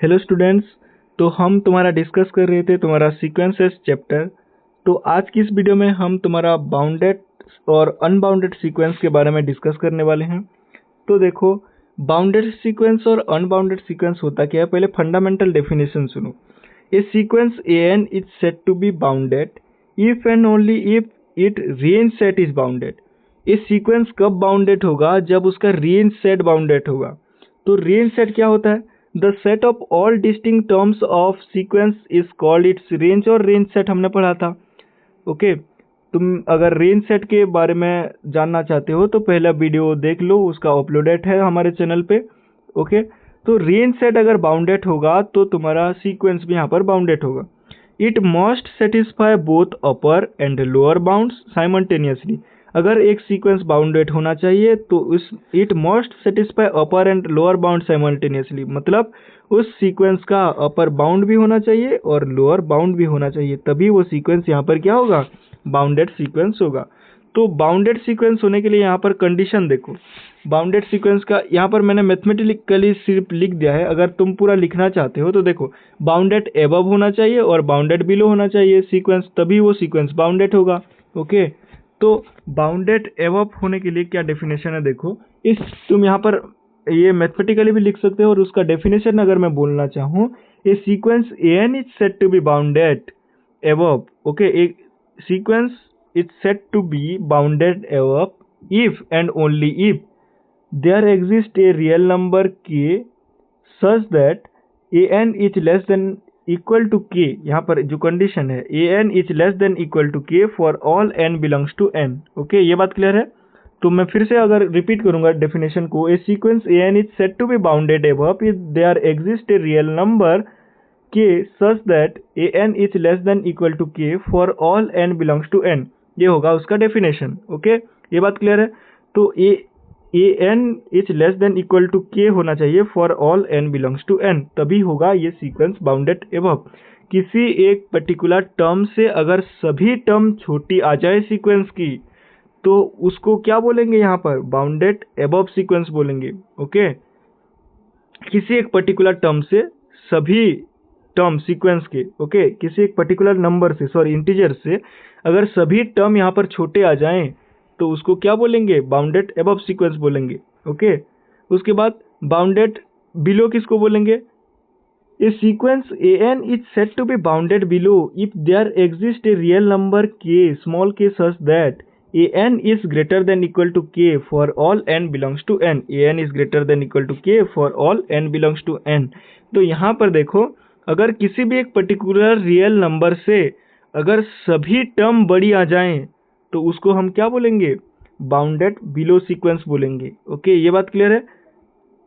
Hello students. तो हम तुम्हारा डिस्कस कर रहे थे तुम्हारा सीक्वेंसेस चैप्टर। तो आज की इस वीडियो में हम तुम्हारा बाउंडेड और अनबाउंडेड सीक्वेंस के बारे में डिस्कस करने वाले हैं। तो देखो, बाउंडेड सीक्वेंस और अनबाउंडेड सीक्वेंस होता क्या है, पहले फंडामेंटल डेफिनेशन सुनो। A sequence an is set to be bounded if and only if it range set is bounded. ये सीक्वेंस कब बाउंडेड होगा? जब उसका रेंज सेट बाउंडेड होगा। तो रेंज सेट क्या होता है? The set of all distinct terms of sequence is called its range, और रेंज सेट हमने पढ़ा था। ओके, तुम अगर रेंज सेट के बारे में जानना चाहते हो तो पहला वीडियो देख लो, उसका अपलोडेड है हमारे चैनल पे। ओके, तो रेंज सेट अगर बाउंडेड होगा तो तुम्हारा सीक्वेंस भी यहाँ पर बाउंडेड होगा। It must satisfy both upper and lower bounds simultaneously. अगर एक सीक्वेंस बाउंडेड होना चाहिए तो उस it must satisfy upper and lower bound simultaneously, मतलब उस सीक्वेंस का अपर बाउंड भी होना चाहिए और लोअर बाउंड भी होना चाहिए, तभी वो सीक्वेंस यहाँ पर क्या होगा? बाउंडेड सीक्वेंस होगा। तो बाउंडेड सीक्वेंस होने के लिए यहाँ पर कंडीशन देखो। बाउंडेड सीक्वेंस का यहाँ पर मैंने मैथमेटिकली सिर्फ लिख दिया है, अगर तुम पूरा लिखना चाहते हो तो देखो, बाउंडेड एबव होना चाहिए और बाउंडेड बिलो होना चाहिए सीक्वेंस, तभी वो सीक्वेंस बाउंडेड होगा। ओके, तो बाउंडेड एबव होने के लिए क्या डेफिनेशन है देखो। इस तुम यहाँ पर ये मैथमेटिकली भी लिख सकते हो, और उसका डेफिनेशन अगर मैं बोलना चाहूँ, a sequence an is set to be bounded above. Okay, एक sequence is set to be bounded above if and only if there exists a real number k such that an is less than equal to k। यहाँ पर जो condition है an is less than equal to k for all n belongs to n। Okay, ये बात clear है? तो मैं फिर से अगर रिपीट करूंगा डेफिनेशन को, ए sequence an is said to be bounded above if there exists a real number k such that an is less than equal to k for all n belongs to n। ये होगा उसका definition. Okay, ये बात clear है? तो an is less than equal to k होना चाहिए for all n belongs to n, तभी होगा ये सीक्वेंस बाउंडेड एबव। किसी एक पर्टिकुलर टर्म से अगर सभी टर्म छोटी आ जाए सीक्वेंस की, तो उसको क्या बोलेंगे? यहाँ पर बाउंडेड एबव सीक्वेंस बोलेंगे। ओके, किसी एक पर्टिकुलर टर्म से सभी टर्म सीक्वेंस के, ओके, किसी एक पर्टिकुलर नंबर से, सॉरी इंटीजर से अगर सभी टर्म यहाँ पर छोटे आ जाएं तो उसको क्या बोलेंगे? बाउंडेड एबव सीक्वेंस बोलेंगे। ओके, उसके बाद बाउंडेड बिलो किसको बोलेंगे? A sequence an is set to be bounded below if there exist a real number k small k such that an is greater than equal to k for all n belongs to n। an is greater than equal to k for all n belongs to n। तो यहाँ पर देखो, अगर किसी भी एक particular real number से अगर सभी टर्म बड़ी आ जाएं तो उसको हम क्या बोलेंगे? बाउंडेड बिलो सीक्वेंस बोलेंगे। ओके, ये बात क्लियर है?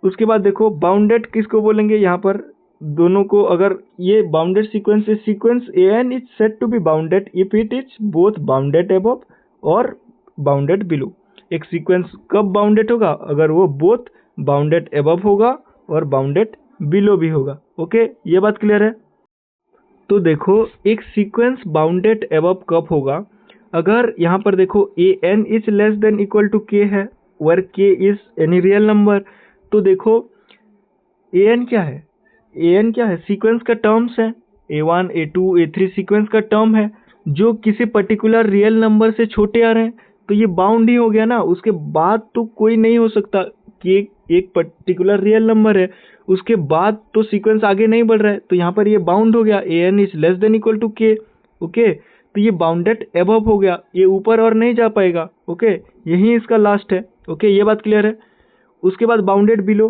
उसके बाद देखो, बाउंडेड किसको बोलेंगे? यहाँ पर दोनों को, अगर ये bounded sequence is sequence an is set to be bounded if it is both bounded above और बाउंडेड बिलो। एक सीक्वेंस कब बाउंडेड होगा? अगर वो बोथ बाउंडेड एबव होगा और बाउंडेड बिलो भी होगा। ओके, ये बात क्लियर है? तो देखो, एक सीक्वेंस बाउंडेड एबव कब होगा? अगर यहाँ पर देखो an is less than equal to k है, where k is any real number. तो देखो, an क्या है? an क्या है? सीक्वेंस का टर्म्स है, a1 a2 a3 सीक्वेंस का टर्म है जो किसी पर्टिकुलर रियल नंबर से छोटे आ रहे हैं, तो ये बाउंड ही हो गया ना। उसके बाद तो कोई नहीं हो सकता कि एक पर्टिकुलर रियल नंबर है, उसके बाद तो सीक्वेंस आगे नहीं बढ़ रहा है, तो यहाँ पर ये बाउंड हो गया, an is less than equal to k। Okay, तो ये बाउंडेड एबव हो गया, ये ऊपर और नहीं जा पाएगा। ओके, यही इसका लास्ट है। ओके, ये बात क्लियर है? उसके बाद बाउंडेड बिलो।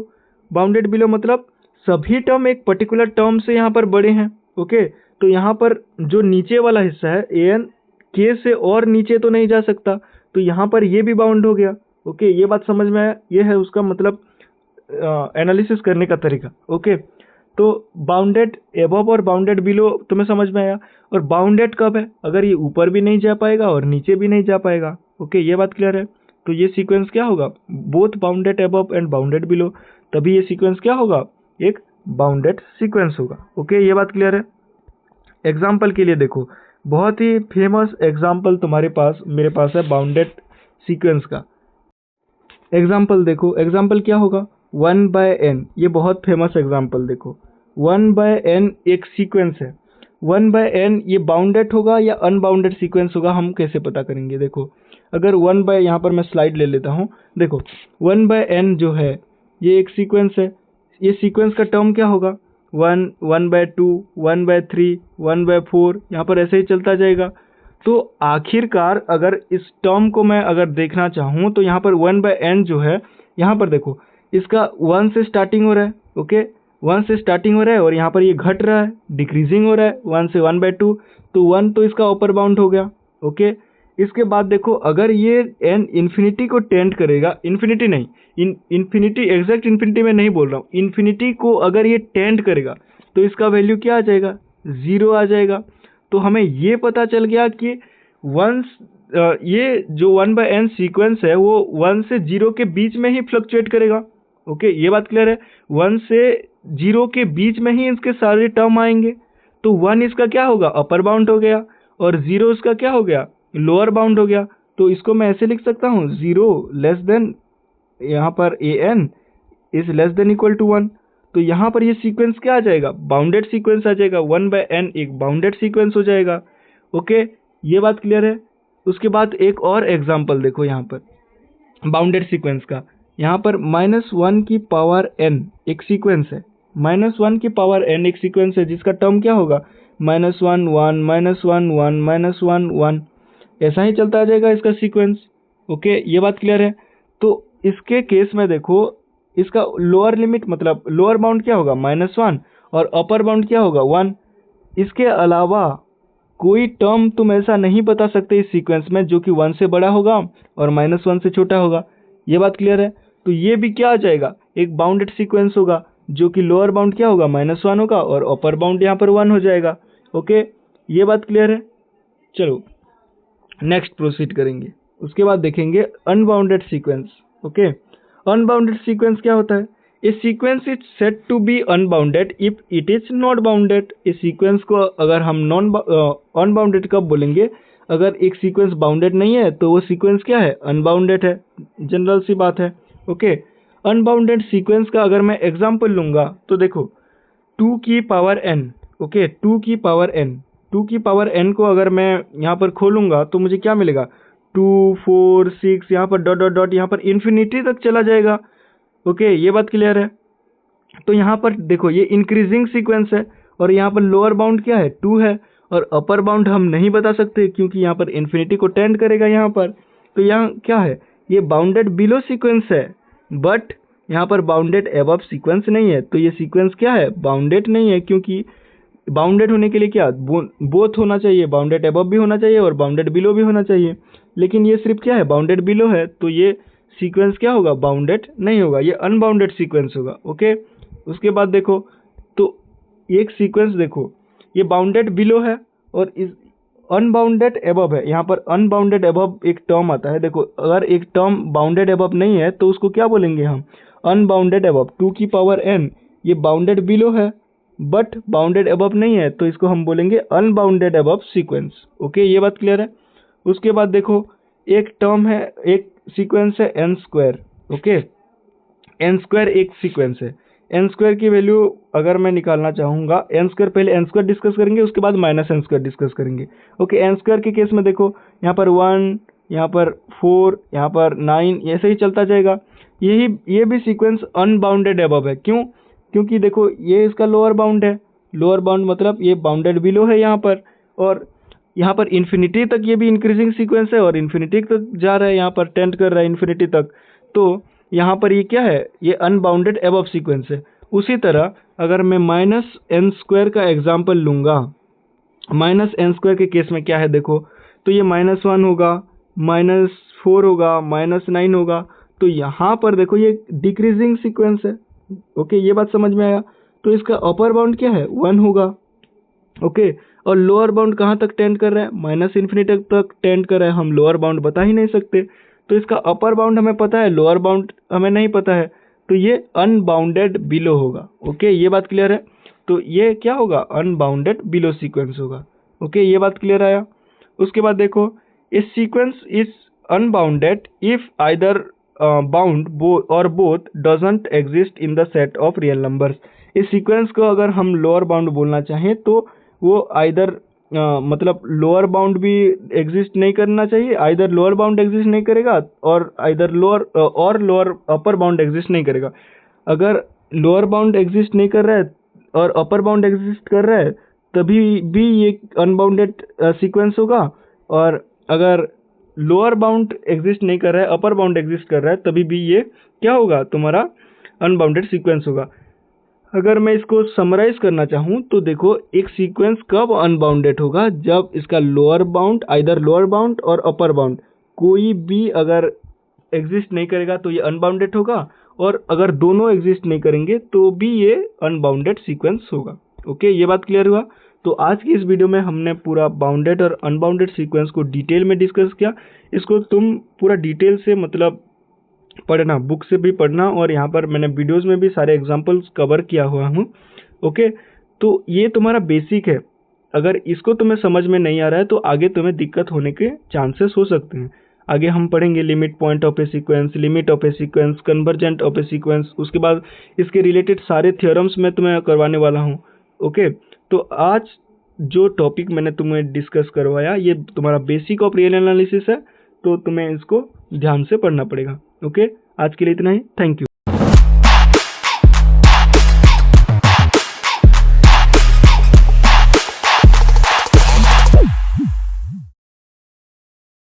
बाउंडेड बिलो मतलब सभी टर्म एक पर्टिकुलर टर्म से यहाँ पर बड़े हैं। ओके, तो यहाँ पर जो नीचे वाला हिस्सा है an k से और नीचे तो नहीं जा सकता, तो यहाँ पर ये भी बाउंड हो गया। ओके, ये बात समझ में आया? ये है उसका मतलब एनालिसिस करने का तरीका। ओके, तो बाउंडेड एबव और बाउंडेड बिलो तुम्हें समझ में आया। और बाउंडेड कब है? अगर ये ऊपर भी नहीं जा पाएगा और नीचे भी नहीं जा पाएगा। ओके, ये बात क्लियर है? तो ये सीक्वेंस क्या होगा? Both bounded above and bounded below, तभी ये सीक्वेंस क्या होगा? एक बाउंडेड सीक्वेंस होगा। ओके, ये बात क्लियर है? एग्जाम्पल के लिए देखो, बहुत ही फेमस एग्जाम्पल तुम्हारे पास, मेरे पास है बाउंडेड सीक्वेंस का। एग्जाम्पल देखो, एग्जाम्पल क्या होगा? 1/n, ये बहुत फेमस एग्जाम्पल देखो। 1/n एक सीक्वेंस है, 1/n ये बाउंडेड होगा या अनबाउंडेड सीक्वेंस होगा, हम कैसे पता करेंगे? देखो अगर यहाँ पर मैं स्लाइड ले लेता हूँ, देखो 1/n जो है ये एक सीक्वेंस है, ये सीक्वेंस का टर्म क्या होगा? 1, 1/2, 1/3, 1/4, यहाँ पर ऐसे ही चलता जाएगा। तो आखिरकार अगर इस टर्म को मैं अगर देखना चाहूँ तो यहाँ पर 1/n जो है, यहाँ पर देखो इसका 1 से स्टार्टिंग हो रहा है, ओके 1 से स्टार्टिंग हो रहा है और यहाँ पर ये घट रहा है, डिक्रीजिंग हो रहा है 1 से 1/2, तो 1 तो इसका अपर बाउंड हो गया, ओके। इसके बाद देखो अगर ये n इन्फिनिटी को टेंड करेगा, इन्फिनिटी नहीं, इन्फिनिटी एग्जैक्ट इन्फिनिटी में नहीं बोल रहा हूँ, इन्फिनिटी को अगर ये टेंड करेगा तो इसका वैल्यू क्या आ जाएगा? 0 आ जाएगा। तो हमें ये पता चल गया कि ये जो 1/n सीक्वेंस है वो 1 से 0 के बीच में ही फ्लक्चुएट करेगा, ओके ये बात क्लियर है। 1 से 0 के बीच में ही इसके सारे टर्म आएंगे, तो 1 इसका क्या होगा? अपर बाउंड हो गया, और 0 इसका क्या हो गया? लोअर बाउंड हो गया। तो इसको मैं ऐसे लिख सकता हूँ 0 लेस देन, यहाँ पर an is less than equal to 1। तो यहाँ पर ये सीक्वेंस क्या आ जाएगा? बाउंडेड सीक्वेंस आ जाएगा, 1/n एक बाउंडेड सीक्वेंस हो जाएगा, ओके ये बात क्लियर है। उसके बाद एक और एग्जांपल देखो यहाँ पर बाउंडेड सीक्वेंस का, यहाँ पर -1 की पावर n एक सीक्वेंस है, -1 की पावर n एक सीक्वेंस है जिसका टर्म क्या होगा? -1 1 -1 1 -1 1, ऐसा ही चलता आ जाएगा इसका सीक्वेंस, ओके ये बात क्लियर है। तो इसके केस में देखो इसका लोअर लिमिट मतलब लोअर बाउंड क्या होगा? -1 और अपर बाउंड क्या होगा? 1। इसके अलावा कोई टर्म तुम ऐसा नहीं बता सकते इस सीक्वेंस में जो कि 1 से बड़ा होगा और -1 से छोटा होगा, ये बात क्लियर है। तो ये भी क्या आ जाएगा? एक बाउंडेड सीक्वेंस होगा जो कि लोअर बाउंड क्या होगा? -1 होगा और अपर बाउंड यहाँ पर 1 हो जाएगा, ओके ये बात क्लियर है। चलो नेक्स्ट प्रोसीड करेंगे, उसके बाद देखेंगे unbounded sequence, okay. Unbounded sequence क्या होता है? A sequence is said to be unbounded if it is not bounded. इस सीक्वेंस को अगर हम अनबाउंडेड कब बोलेंगे? अगर एक सीक्वेंस बाउंडेड नहीं है तो वो सीक्वेंस क्या है? अनबाउंडेड है, जनरल सी बात है, ओके। अनबाउंडेड सीक्वेंस का अगर मैं एग्जांपल लूंगा तो देखो 2 की पावर n, ओके 2 की पावर n, 2 की पावर n को अगर मैं यहाँ पर खोलूंगा तो मुझे क्या मिलेगा? 2 4 6, यहाँ पर डॉट डॉट डॉट, यहाँ पर इन्फिनिटी तक चला जाएगा, ओके ये बात क्लियर है। तो यहाँ पर देखो ये इंक्रीजिंग सीक्वेंस है और यहाँ पर लोअर बाउंड क्या है? 2 है, और अपर बाउंड हम नहीं बता सकते क्योंकि यहाँ पर इन्फिनिटी को टेंड करेगा यहाँ पर। तो यहाँ क्या है? ये बाउंडेड बिलो सीक्वेंस है, बट यहाँ पर बाउंडेड अबव सीक्वेंस नहीं है। तो ये सीक्वेंस क्या है? बाउंडेड नहीं है, क्योंकि बाउंडेड होने के लिए क्या बोथ होना चाहिए, बाउंडेड अबव भी होना चाहिए और बाउंडेड बिलो भी होना चाहिए, लेकिन ये सिर्फ क्या है? बाउंडेड बिलो है, तो ये सीक्वेंस क्या होगा? बाउंडेड नहीं होगा, ये अनबाउंडेड सीक्वेंस होगा, ओके। उसके बाद देखो तो एक सीक्वेंस देखो ये बाउंडेड बिलो है और इस अनबाउंडेड अबव है, यहाँ पर अनबाउंडेड अबव एक टर्म आता है। देखो अगर एक टर्म बाउंडेड अबव नहीं है तो उसको क्या बोलेंगे हम? Unbounded above. 2 की पावर n ये बाउंडेड बिलो है बट बाउंडेड अबव नहीं है, तो इसको हम बोलेंगे अनबाउंडेड अबव सीक्वेंस, ओके ये बात क्लियर है। उसके बाद देखो एक टर्म है, एक सीक्वेंस है n², ओके n² एक सीक्वेंस है। n² की वैल्यू अगर मैं निकालना चाहूँगा, n², पहले n² डिस्कस करेंगे उसके बाद -n² डिस्कस करेंगे, ओके। n² के केस में देखो यहाँ पर 1, यहाँ पर 4, यहाँ पर 9, ऐसे ही चलता जाएगा। ये भी सीक्वेंस अनबाउंडेड अबव है, क्यों? क्योंकि देखो ये इसका लोअर बाउंड है, लोअर बाउंड मतलब ये बाउंडेड बिलो है यहाँ पर, और यहाँ पर इन्फिनिटी तक ये भी इंक्रीजिंग सीक्वेंस है और इन्फिनिटी तक जा रहा है, यहाँ पर टेंड कर रहा है इन्फिनिटी तक, तो यहाँ पर ये क्या है? ये अनबाउंडेड अबव सीक्वेंस है। उसी तरह अगर मैं -n² का एग्जांपल लूँगा, -n² के केस में क्या है देखो, तो ये -1 होगा, -4 होगा, -9 होगा, तो यहाँ पर देखो ये डिक्रीजिंग सीक्वेंस है, ओके ये बात समझ में आया। तो इसका अपर बाउंड क्या है? 1 होगा, ओके। और लोअर बाउंड कहाँ तक टेंड कर रहा है? -इन्फिनिटी तक टेंड कर रहा है, हम लोअर बाउंड बता ही नहीं सकते। तो इसका अपर बाउंड हमें पता है, लोअर बाउंड हमें नहीं पता है, तो ये अनबाउंडेड बिलो होगा, ओके ये बात क्लियर है। तो ये क्या होगा? अनबाउंडेड बिलो सीक्वेंस होगा, ओके ये बात क्लियर आया। उसके बाद देखो इस sequence is unbounded if either bound और both doesn't exist in the set of real numbers. इस सीक्वेंस को अगर हम लोअर बाउंड बोलना चाहें तो वो आइदर मतलब लोअर बाउंड भी एग्जिस्ट नहीं करना चाहिए, आइदर लोअर बाउंड एग्जिस्ट नहीं करेगा और either lower upper bound exist नहीं करेगा। अगर लोअर बाउंड एग्जिस्ट नहीं कर रहा है और अपर बाउंड एग्जिस्ट कर रहा है तभी भी ये अनबाउंडेड सीक्वेंस होगा, और अगर लोअर बाउंड एग्जिस्ट नहीं कर रहा है, अपर बाउंड एग्जिस्ट कर रहा है, तभी भी ये क्या होगा, तुम्हारा अनबाउंडेड सीक्वेंस होगा। अगर मैं इसको समराइज करना चाहूँ तो देखो, एक सीक्वेंस कब अनबाउंडेड होगा, जब इसका lower bound, either lower bound और अपर बाउंड कोई भी अगर एग्जिस्ट नहीं करेगा तो ये अनबाउंडेड होगा, और अगर दोनों एग्जिस्ट नहीं करेंगे तो भी ये अनबाउंडेड सीक्वेंस होगा। ओके, ये बात क्लियर हुआ। तो आज की इस वीडियो में हमने पूरा बाउंडेड और अनबाउंडेड सीक्वेंस को डिटेल में डिस्कस किया। इसको तुम पूरा डिटेल से मतलब पढ़ना, बुक से भी पढ़ना, और यहाँ पर मैंने वीडियोस में भी सारे एग्जांपल्स कवर किया हुआ हूँ। ओके, तो ये तुम्हारा बेसिक है। अगर इसको तुम्हें समझ में नहीं आ रहा है तो आगे तुम्हें दिक्कत होने के चांसेस हो सकते हैं। आगे हम पढ़ेंगे limit point of A sequence, limit of A sequence, convergent of A sequence, उसके बाद इसके रिलेटेड सारे थ्योरम्स मैं तुम्हें करवाने वाला हूँ। ओके, तो आज जो टॉपिक मैंने तुम्हें डिस्कस करवाया ये तुम्हारा बेसिक ऑफ रियल एनालिसिस है, तो तुम्हें इसको ध्यान से पढ़ना पड़ेगा। ओके, आज के लिए इतना ही। Thank you.